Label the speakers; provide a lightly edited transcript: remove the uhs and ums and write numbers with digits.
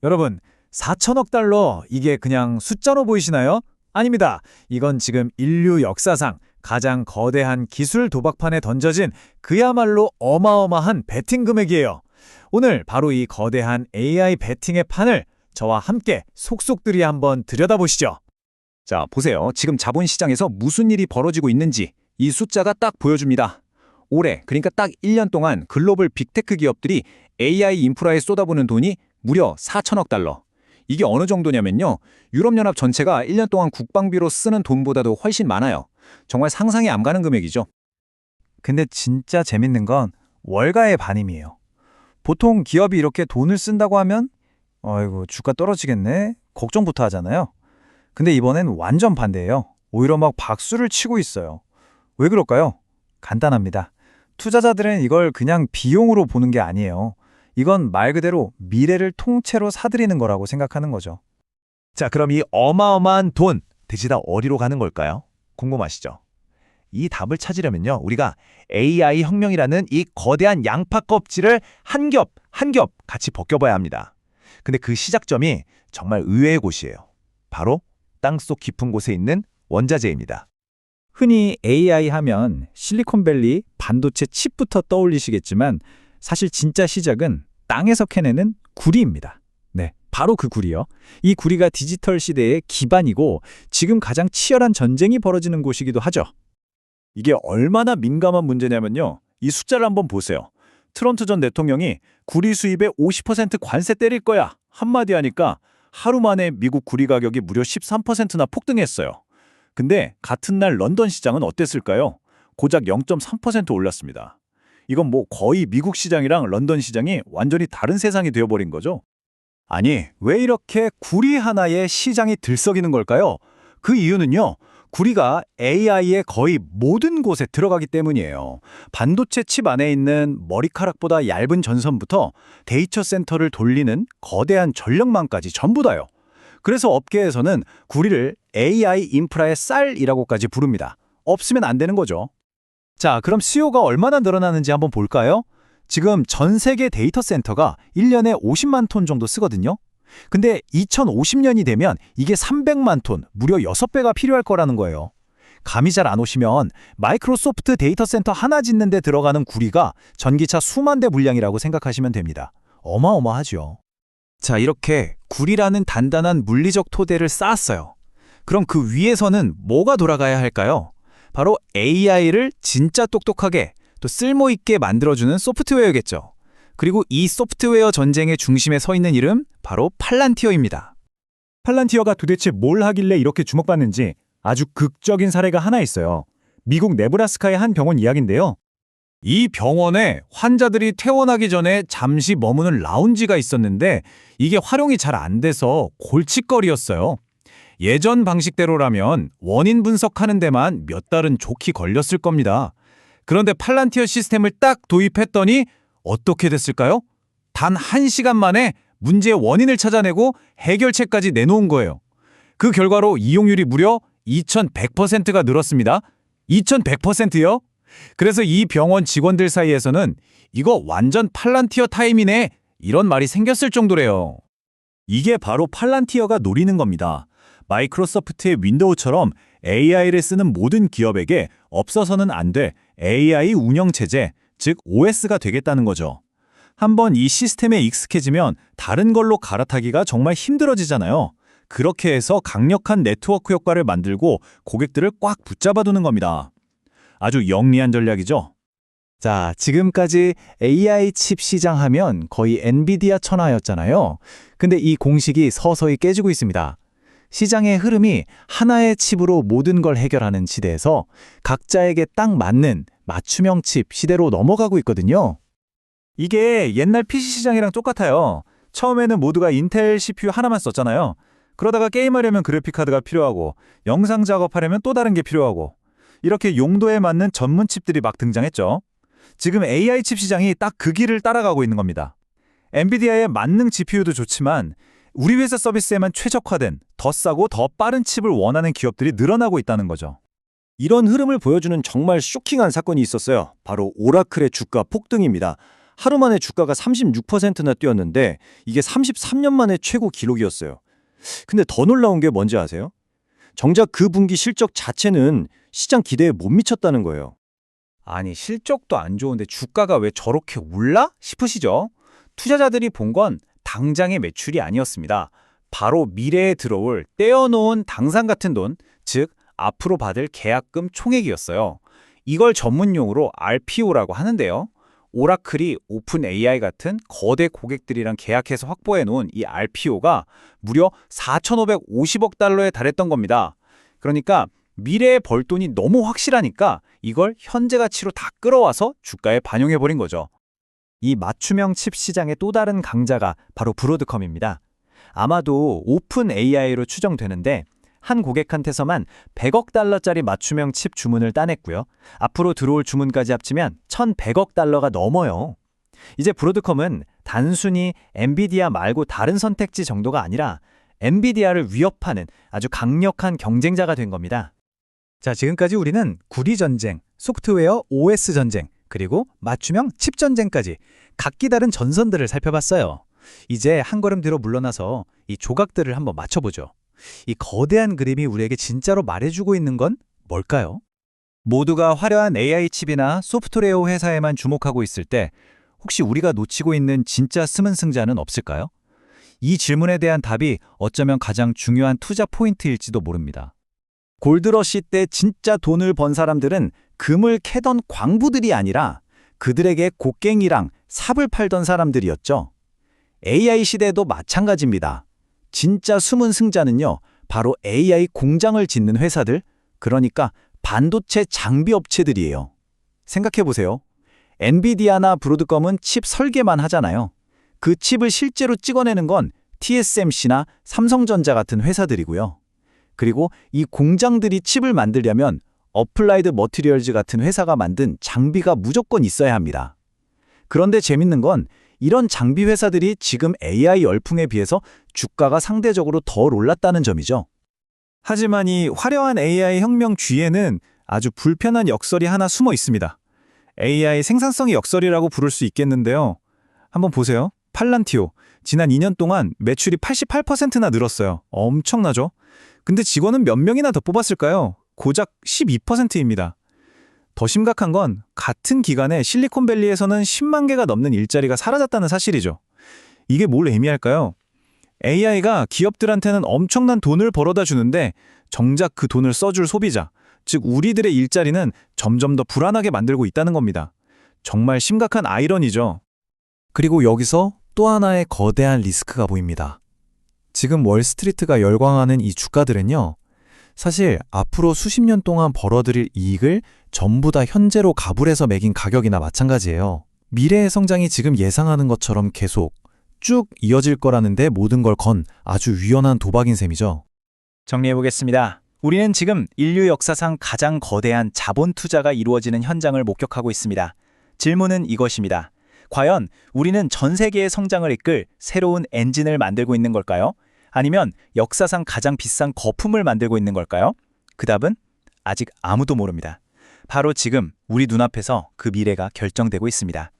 Speaker 1: 여러분, 4천억 달러 이게 그냥 숫자로 보이시나요? 아닙니다. 이건 지금 인류 역사상 가장 거대한 기술 도박판에 던져진 그야말로 어마어마한 베팅 금액이에요. 오늘 바로 이 거대한 AI 베팅의 판을 저와 함께 속속들이 한번 들여다보시죠.
Speaker 2: 자, 보세요. 지금 자본시장에서 무슨 일이 벌어지고 있는지 이 숫자가 딱 보여줍니다. 올해, 그러니까 딱 1년 동안 글로벌 빅테크 기업들이 AI 인프라에 쏟아부는 돈이 무려 4천억 달러. 이게 어느 정도냐면요. 유럽연합 전체가 1년 동안 국방비로 쓰는 돈보다도 훨씬 많아요. 정말 상상이 안 가는 금액이죠.
Speaker 1: 근데 진짜 재밌는 건 월가의 반임이에요. 보통 기업이 이렇게 돈을 쓴다고 하면 아이고 주가 떨어지겠네 걱정부터 하잖아요. 근데 이번엔 완전 반대예요. 오히려 막 박수를 치고 있어요. 왜 그럴까요? 간단합니다. 투자자들은 이걸 그냥 비용으로 보는 게 아니에요. 이건 말 그대로 미래를 통째로 사들이는 거라고 생각하는 거죠.
Speaker 3: 자, 그럼 이 어마어마한 돈 대체 다 어디로 가는 걸까요? 궁금하시죠? 이 답을 찾으려면요, 우리가 AI 혁명이라는 이 거대한 양파 껍질을 한 겹 한 겹 같이 벗겨봐야 합니다. 근데 그 시작점이 정말 의외의 곳이에요. 바로 땅속 깊은 곳에 있는 원자재입니다.
Speaker 1: 흔히 AI 하면 실리콘밸리 반도체 칩부터 떠올리시겠지만 사실 진짜 시작은 땅에서 캐내는 구리입니다. 네, 바로 그 구리요. 이 구리가 디지털 시대의 기반이고 지금 가장 치열한 전쟁이 벌어지는 곳이기도 하죠.
Speaker 4: 이게 얼마나 민감한 문제냐면요. 이 숫자를 한번 보세요. 트럼프 전 대통령이 구리 수입에 50% 관세 때릴 거야 한마디 하니까 하루 만에 미국 구리 가격이 무려 13%나 폭등했어요. 근데 같은 날 런던 시장은 어땠을까요? 고작 0.3% 올랐습니다. 이건 뭐 거의 미국 시장이랑 런던 시장이 완전히 다른 세상이 되어버린 거죠. 아니, 왜 이렇게 구리 하나에 시장이 들썩이는 걸까요? 그 이유는요. 구리가 AI의 거의 모든 곳에 들어가기 때문이에요. 반도체 칩 안에 있는 머리카락보다 얇은 전선부터 데이터 센터를 돌리는 거대한 전력망까지 전부 다요. 그래서 업계에서는 구리를 AI 인프라의 쌀이라고까지 부릅니다. 없으면 안 되는 거죠. 자, 그럼 수요가 얼마나 늘어나는지 한번 볼까요? 지금 전 세계 데이터 센터가 1년에 50만 톤 정도 쓰거든요. 근데 2050년이 되면 이게 300만 톤, 무려 6배가 필요할 거라는 거예요. 감이 잘 안 오시면 마이크로소프트 데이터 센터 하나 짓는 데 들어가는 구리가 전기차 수만 대 분량이라고 생각하시면 됩니다. 어마어마하죠. 자, 이렇게 구리라는 단단한 물리적 토대를 쌓았어요. 그럼 그 위에서는 뭐가 돌아가야 할까요? 바로 AI를 진짜 똑똑하게 또 쓸모있게 만들어주는 소프트웨어겠죠. 그리고 이 소프트웨어 전쟁의 중심에 서 있는 이름 바로 팔란티어입니다. 팔란티어가 도대체 뭘 하길래 이렇게 주목받는지 아주 극적인 사례가 하나 있어요. 미국 네브라스카의 한 병원 이야기인데요. 이 병원에 환자들이 퇴원하기 전에 잠시 머무는 라운지가 있었는데 이게 활용이 잘 안 돼서 골칫거리였어요. 예전 방식대로라면 원인 분석하는 데만 몇 달은 좋게 걸렸을 겁니다. 그런데 팔란티어 시스템을 딱 도입했더니 어떻게 됐을까요? 단 1시간 만에 문제의 원인을 찾아내고 해결책까지 내놓은 거예요. 그 결과로 이용률이 무려 2100%가 늘었습니다. 2100%요? 그래서 이 병원 직원들 사이에서는 이거 완전 팔란티어 타임이네 이런 말이 생겼을 정도래요. 이게 바로 팔란티어가 노리는 겁니다. 마이크로소프트의 윈도우처럼 AI를 쓰는 모든 기업에게 없어서는 안 돼 AI 운영체제, 즉 OS가 되겠다는 거죠. 한번 이 시스템에 익숙해지면 다른 걸로 갈아타기가 정말 힘들어지잖아요. 그렇게 해서 강력한 네트워크 효과를 만들고 고객들을 꽉 붙잡아두는 겁니다. 아주 영리한 전략이죠.
Speaker 1: 자, 지금까지 AI 칩 시장 하면 거의 엔비디아 천하였잖아요. 근데 이 공식이 서서히 깨지고 있습니다. 시장의 흐름이 하나의 칩으로 모든 걸 해결하는 시대에서 각자에게 딱 맞는 맞춤형 칩 시대로 넘어가고 있거든요.
Speaker 4: 이게 옛날 PC 시장이랑 똑같아요. 처음에는 모두가 인텔 CPU 하나만 썼잖아요. 그러다가 게임하려면 그래픽카드가 필요하고 영상 작업하려면 또 다른 게 필요하고 이렇게 용도에 맞는 전문 칩들이 막 등장했죠. 지금 AI 칩 시장이 딱 그 길을 따라가고 있는 겁니다. 엔비디아의 만능 GPU도 좋지만 우리 회사 서비스에만 최적화된 더 싸고 더 빠른 칩을 원하는 기업들이 늘어나고 있다는 거죠.
Speaker 5: 이런 흐름을 보여주는 정말 쇼킹한 사건이 있었어요. 바로 오라클의 주가 폭등입니다.
Speaker 4: 하루 만에 주가가 36%나 뛰었는데 이게 33년 만에 최고 기록이었어요. 근데 더 놀라운 게 뭔지 아세요? 정작 그 분기 실적 자체는 시장 기대에 못 미쳤다는 거예요.
Speaker 2: 아니, 실적도 안 좋은데 주가가 왜 저렇게 올라? 싶으시죠? 투자자들이 본 건 당장의 매출이 아니었습니다. 바로 미래에 들어올 떼어놓은 당산 같은 돈, 즉 앞으로 받을 계약금 총액이었어요. 이걸 전문용어로 RPO라고 하는데요. 오라클이 오픈 AI 같은 거대 고객들이랑 계약해서 확보해 놓은 이 RPO가 무려 4,550억 달러에 달했던 겁니다. 그러니까 미래에 벌 돈이 너무 확실하니까 이걸 현재 가치로 다 끌어와서 주가에 반영해버린 거죠.
Speaker 1: 이 맞춤형 칩 시장의 또 다른 강자가 바로 브로드컴입니다. 아마도 오픈 AI로 추정되는데 한 고객한테서만 100억 달러짜리 맞춤형 칩 주문을 따냈고요. 앞으로 들어올 주문까지 합치면 1,100억 달러가 넘어요. 이제 브로드컴은 단순히 엔비디아 말고 다른 선택지 정도가 아니라 엔비디아를 위협하는 아주 강력한 경쟁자가 된 겁니다. 자, 지금까지 우리는 구리 전쟁, 소프트웨어 OS 전쟁, 그리고 맞춤형 칩 전쟁까지 각기 다른 전선들을 살펴봤어요. 이제 한 걸음 뒤로 물러나서 이 조각들을 한번 맞춰보죠. 이 거대한 그림이 우리에게 진짜로 말해주고 있는 건 뭘까요? 모두가 화려한 AI 칩이나 소프트웨어 회사에만 주목하고 있을 때 혹시 우리가 놓치고 있는 진짜 숨은 승자는 없을까요? 이 질문에 대한 답이 어쩌면 가장 중요한 투자 포인트일지도 모릅니다. 골드러시 때 진짜 돈을 번 사람들은 금을 캐던 광부들이 아니라 그들에게 곡괭이랑 삽을 팔던 사람들이었죠. AI 시대도 마찬가지입니다. 진짜 숨은 승자는요, 바로 AI 공장을 짓는 회사들, 그러니까 반도체 장비 업체들이에요. 생각해보세요. 엔비디아나 브로드컴은 칩 설계만 하잖아요. 그 칩을 실제로 찍어내는 건 TSMC나 삼성전자 같은 회사들이고요. 그리고 이 공장들이 칩을 만들려면 어플라이드 머티리얼즈 같은 회사가 만든 장비가 무조건 있어야 합니다. 그런데 재밌는 건 이런 장비 회사들이 지금 AI 열풍에 비해서 주가가 상대적으로 덜 올랐다는 점이죠. 하지만 이 화려한 AI 혁명 뒤에는 아주 불편한 역설이 하나 숨어 있습니다. AI 생산성의 역설이라고 부를 수 있겠는데요. 한번 보세요. 팔란티오. 지난 2년 동안 매출이 88%나 늘었어요. 엄청나죠? 근데 직원은 몇 명이나 더 뽑았을까요? 고작 12%입니다. 더 심각한 건 같은 기간에 실리콘밸리에서는 10만 개가 넘는 일자리가 사라졌다는 사실이죠. 이게 뭘 의미할까요? AI가 기업들한테는 엄청난 돈을 벌어다 주는데 정작 그 돈을 써줄 소비자, 즉 우리들의 일자리는 점점 더 불안하게 만들고 있다는 겁니다. 정말 심각한 아이러니죠. 그리고 여기서 또 하나의 거대한 리스크가 보입니다. 지금 월스트리트가 열광하는 이 주가들은요, 사실 앞으로 수십 년 동안 벌어들일 이익을 전부 다 현재로 가불해서 매긴 가격이나 마찬가지예요. 미래의 성장이 지금 예상하는 것처럼 계속 쭉 이어질 거라는데 모든 걸 건 아주 유연한 도박인 셈이죠. 정리해보겠습니다. 우리는 지금 인류 역사상 가장 거대한 자본 투자가 이루어지는 현장을 목격하고 있습니다. 질문은 이것입니다. 과연 우리는 전 세계의 성장을 이끌 새로운 엔진을 만들고 있는 걸까요? 아니면 역사상 가장 비싼 거품을 만들고 있는 걸까요? 그 답은 아직 아무도 모릅니다. 바로 지금 우리 눈앞에서 그 미래가 결정되고 있습니다.